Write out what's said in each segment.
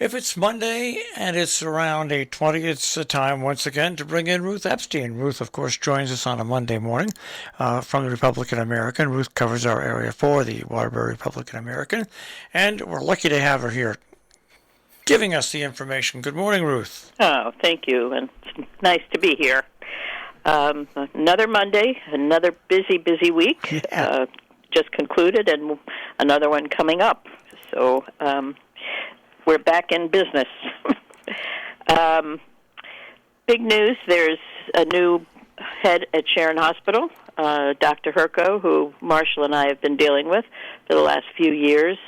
If it's Monday and it's around 8:20, it's the time once again to bring in Ruth Epstein. Ruth, of course, joins us on a Monday morning from the Republican American. Ruth covers our area for the Waterbury Republican American, and we're lucky to have her here giving us the information. Good morning, Ruth. Oh, thank you, and it's nice to be here. Another Monday, another busy week. Yeah. Just concluded, and another one coming up. So we're back in business. Big news, there's a new head at Sharon Hospital, Dr. Herco, who Marshall and I have been dealing with for the last few years.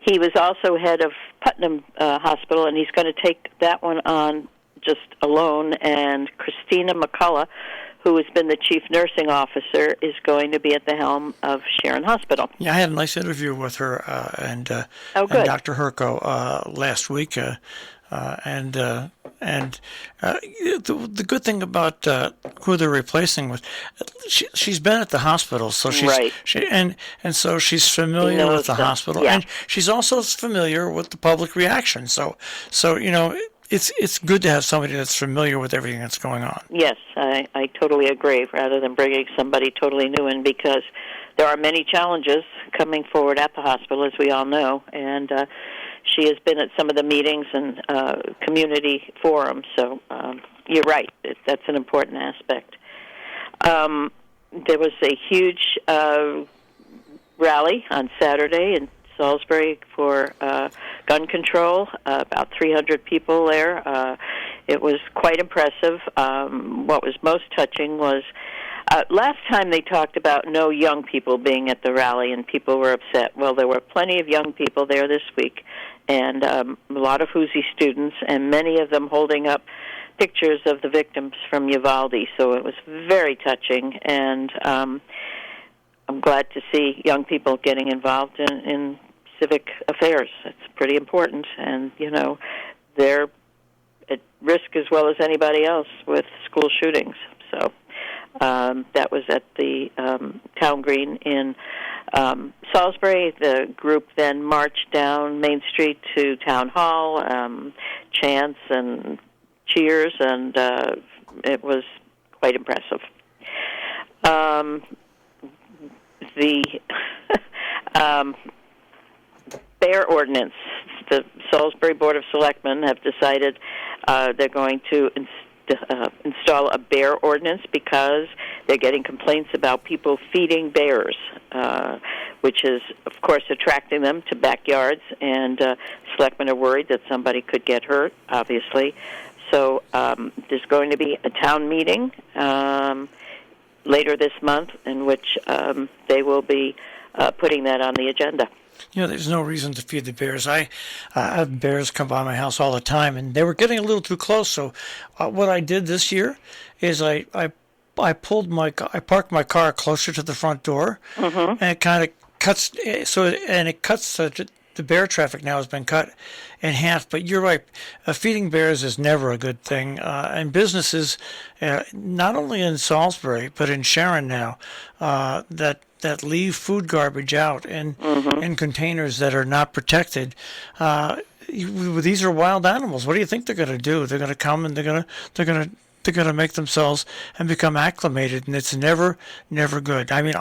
He was also head of Putnam Hospital, and he's going to take that one on just alone, and Christina McCullough, who has been the chief nursing officer, is going to be at the helm of Sharon Hospital. Yeah, I had a nice interview with her and Dr. Herco last week, the good thing about who they're replacing with, she's been at the hospital, so so she's familiar with the hospital, and she's also familiar with the public reaction. So you know. It's good to have somebody that's familiar with everything that's going on. Yes, I totally agree, rather than bringing somebody totally new in, because there are many challenges coming forward at the hospital, as we all know, and she has been at some of the meetings and community forums, so you're right, that's an important aspect. There was a huge rally on Saturday in Salisbury for gun control, about 300 people there. It was quite impressive. What was most touching was last time they talked about no young people being at the rally, and people were upset. Well, there were plenty of young people there this week, and a lot of Whoosy students, and many of them holding up pictures of the victims from Uvalde. So it was very touching, and I'm glad to see young people getting involved in civic affairs. It's pretty important, and, you know, they're at risk as well as anybody else with school shootings. So that was at the Town Green in Salisbury. The group then marched down Main Street to Town Hall, chants and cheers, and it was quite impressive. The bear ordinance, the Salisbury Board of Selectmen have decided they're going to install a bear ordinance because they're getting complaints about people feeding bears, which is, of course, attracting them to backyards, and selectmen are worried that somebody could get hurt, obviously. So there's going to be a town meeting later this month in which they will be putting that on the agenda. You know, there's no reason to feed the bears. I have bears come by my house all the time, and they were getting a little too close. So what I did this year is I parked my car closer to the front door, and it kind of cuts. It cuts the bear traffic now has been cut in half. But you're right, feeding bears is never a good thing. And businesses, not only in Salisbury but in Sharon now, that leave food garbage out in containers that are not protected. These are wild animals. What do you think they're going to do? They're going to come and they're going to make themselves and become acclimated, and it's never good. I mean,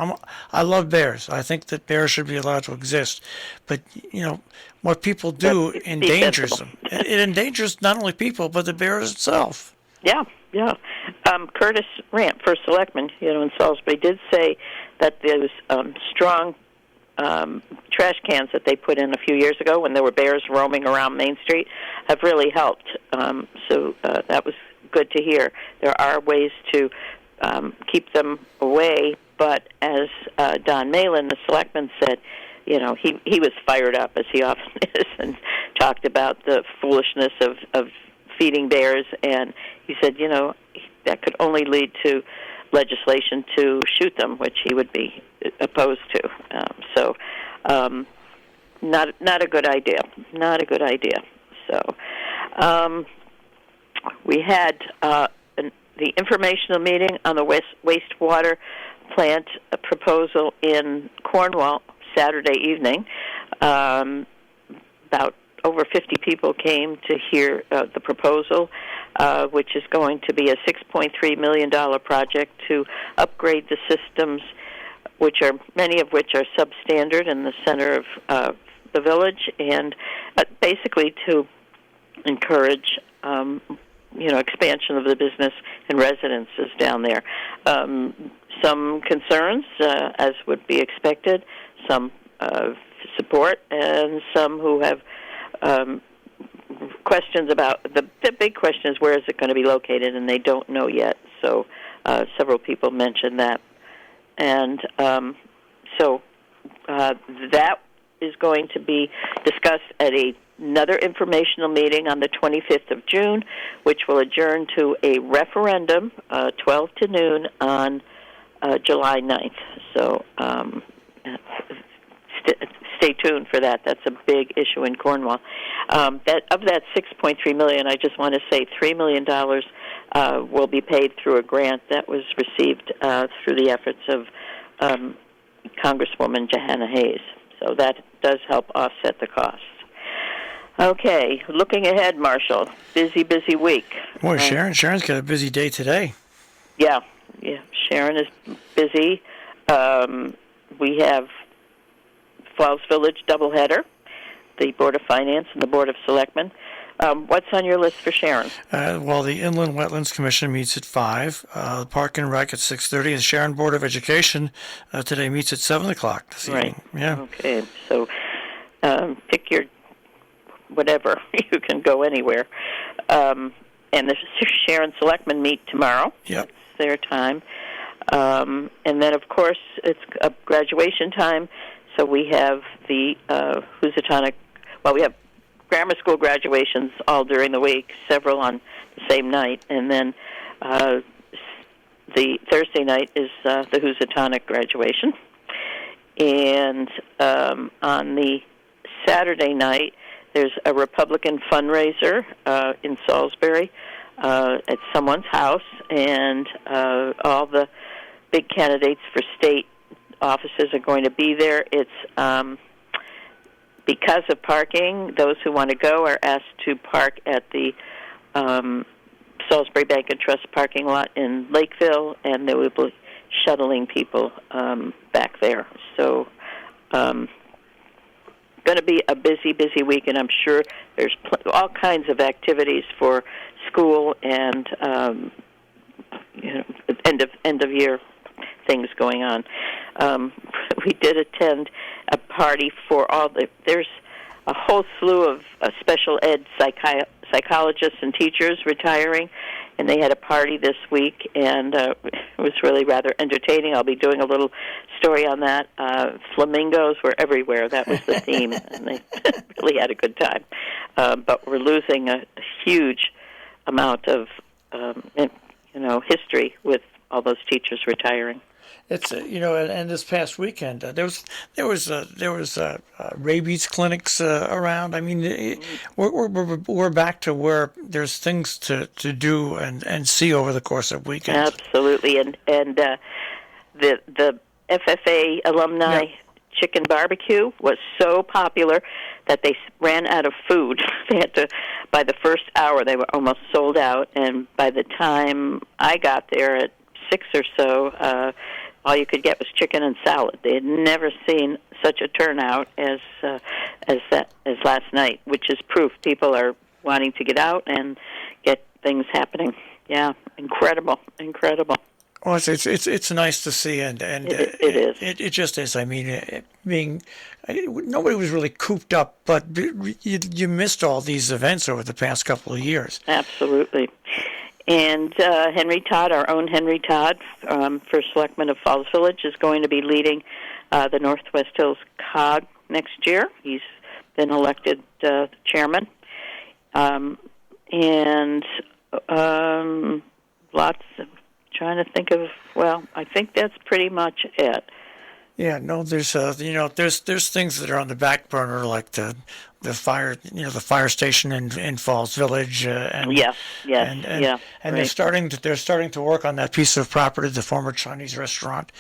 I love bears. I think that bears should be allowed to exist, but you know what people do endangers them. It endangers not only people but the bear itself. Yeah. Curtis Ramp, first selectman, in Salisbury, did say that those strong trash cans that they put in a few years ago when there were bears roaming around Main Street have really helped. So that was good to hear. There are ways to keep them away, but as Don Malin, the selectman, said, he was fired up, as he often is, and talked about the foolishness of feeding bears, and he said, that could only lead to legislation to shoot them, which he would be opposed to. Not a good idea. Not a good idea. So we had the informational meeting on the wastewater plant proposal in Cornwall Saturday evening. About over 50 people came to hear the proposal, which is going to be a $6.3 million project to upgrade the systems, many of which are substandard in the center of the village, and basically to encourage expansion of the business and residences down there. Some concerns, as would be expected, some support, and some who have questions about the big question is where is it going to be located, and they don't know yet. So several people mentioned that, and so that is going to be discussed at another informational meeting on the 25th of June, which will adjourn to a referendum, 12 to noon, on July 9th. So stay tuned for that. That's a big issue in Cornwall. Of that $6.3 million, I just want to say $3 million will be paid through a grant that was received through the efforts of Congresswoman Johanna Hayes. So that does help offset the costs. Okay, looking ahead, Marshall. Busy week. Boy, Sharon's got a busy day today. Yeah, Sharon is busy. We have Falls Village doubleheader, the Board of Finance and the Board of Selectmen. What's on your list for Sharon? Well, the Inland Wetlands Commission meets at 5, the Park and Rec at 6:30, the Sharon Board of Education today meets at 7 o'clock this evening. Yeah. Okay, so pick your whatever. You can go anywhere. And the Sharon Selectmen meet tomorrow. Yep. It's their time. And then, of course, it's graduation time. So we have the Housatonic, we have grammar school graduations all during the week, several on the same night, and then the Thursday night is the Housatonic graduation. And on the Saturday night, there's a Republican fundraiser in Salisbury at someone's house, and all the big candidates for state offices are going to be there. It's because of parking, those who want to go are asked to park at the Salisbury Bank and Trust parking lot in Lakeville, and they will be shuttling people back there. So going to be a busy week, and I'm sure there's all kinds of activities for school and end of year things going on. We did attend a party for there's a whole slew of special ed psychologists and teachers retiring, and they had a party this week, and it was really rather entertaining. I'll be doing a little story on that. Flamingos were everywhere. That was the theme, and they really had a good time. But we're losing a huge amount of history with all those teachers retiring. It's and this past weekend there was rabies clinics around. I mean, we're back to where there's things to do and see over the course of weekends. Absolutely, and the FFA alumni chicken barbecue was so popular that they ran out of food. They had to, by the first hour, they were almost sold out, and by the time I got there at 6 or so, all you could get was chicken and salad. They had never seen such a turnout as last night, which is proof people are wanting to get out and get things happening. Yeah, incredible. Well, it's nice to see, and it is. It just is. I mean, nobody was really cooped up, but you missed all these events over the past couple of years. Absolutely. And Henry Todd, our own Henry Todd, first selectman of Falls Village, is going to be leading the Northwest Hills COG next year. He's been elected chairman. And lots of, trying to think of, I think that's pretty much it. Yeah, no, there's there's things that are on the back burner, like the the fire, the fire station in Falls Village, and Yes, yes, and right. they're starting to work on that piece of property, the former Chinese restaurant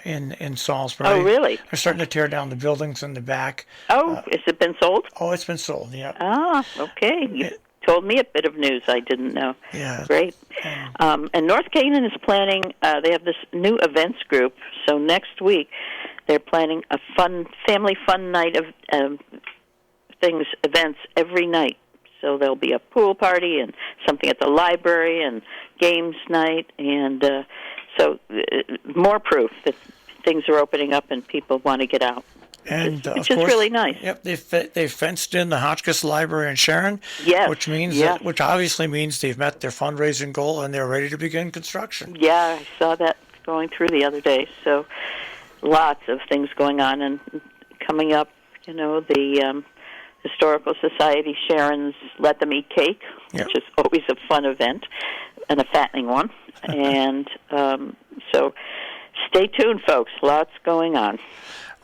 in Salisbury. Oh, really? They're starting to tear down the buildings in the back. Oh, has it been sold? Oh, it's been sold. Yeah. Ah, okay. You told me a bit of news I didn't know. Yeah. Great. And North Canaan is planning, they have this new events group, so next week they're planning a family fun night of events every night. So there'll be a pool party and something at the library and games night, and more proof that things are opening up and people want to get out. And Which of is course, really nice. Yep, they fenced in the Hotchkiss Library in Sharon, Yes, which means yes. which obviously means they've met their fundraising goal and they're ready to begin construction. Yeah, I saw that going through the other day. So lots of things going on and coming up. The Historical Society, Sharon's Let Them Eat Cake, Yep. which is always a fun event and a fattening one. And so stay tuned, folks. Lots going on.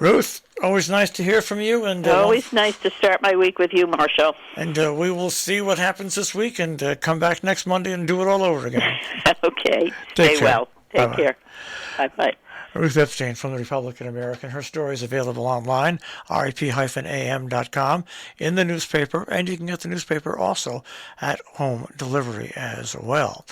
Ruth, always nice to hear from you, and Always nice to start my week with you, Marshall. And we will see what happens this week, and come back next Monday and do it all over again. Okay. Take Stay care. well. Take Bye-bye. care. Bye-bye. Ruth Epstein from the Republican American. Her story is available online, rep-am.com, in the newspaper, and you can get the newspaper also at home delivery as well.